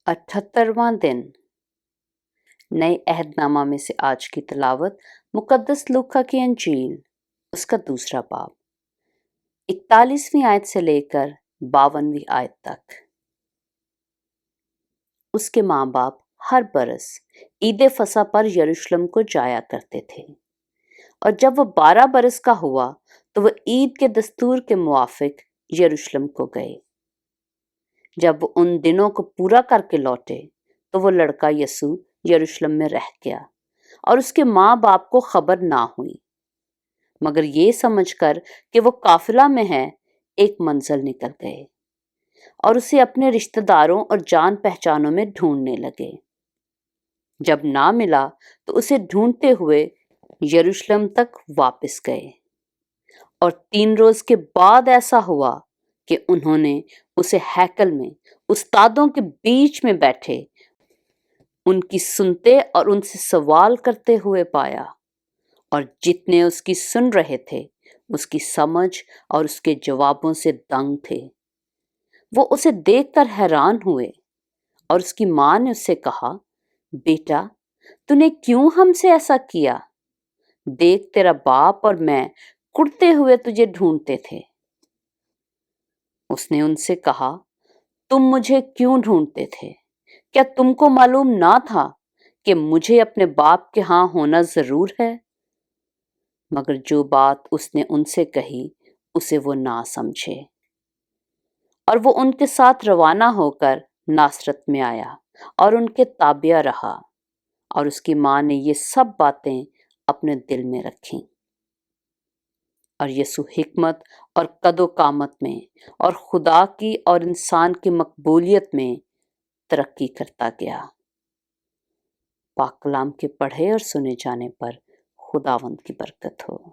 78वां दिन। नए अहदनामा में से आज की तिलावत मुकद्दस लूका की अंजील, उसका दूसरा बाब, 41वीं आयत से लेकर 52वीं आयत तक। उसके माँ बाप हर बरस ईद फसा पर यरूशलेम को जाया करते थे, और जब वह 12 बरस का हुआ तो वह ईद के दस्तूर के मुआफिक यरूशलेम को गए। जब वो उन दिनों को पूरा करके लौटे तो वो लड़का यसू यरूशलेम में रह गया और उसके माँ बाप को खबर ना हुई, मगर ये समझकर कि वो काफिला में है, एक मंजिल निकल गए और उसे अपने रिश्तेदारों और जान पहचानों में ढूंढने लगे। जब ना मिला तो उसे ढूंढते हुए यरूशलेम तक वापस गए, और 3 रोज के बाद ऐसा हुआ कि उन्होंने उसे हैकल में उस्तादों के बीच में बैठे उनकी सुनते और उनसे सवाल करते हुए पाया, और जितने उसकी सुन रहे थे उसकी समझ और उसके जवाबों से दंग थे। वो उसे देखकर हैरान हुए, और उसकी माँ ने उससे कहा, बेटा, तूने क्यों हमसे ऐसा किया? देख, तेरा बाप और मैं कुड़ते हुए तुझे ढूंढते थे। उसने उनसे कहा, तुम मुझे क्यों ढूंढते थे? क्या तुमको मालूम ना था कि मुझे अपने बाप के यहाँ होना जरूर है? मगर जो बात उसने उनसे कही उसे वो ना समझे, और वो उनके साथ रवाना होकर नासरत में आया और उनके ताबिया रहा, और उसकी माँ ने ये सब बातें अपने दिल में रखीं। और यसू हिकमत और कदो कामत में और खुदा की और इंसान की मकबूलियत में तरक्की करता गया। पाक कलाम के पढ़े और सुने जाने पर खुदावंद की बरकत हो।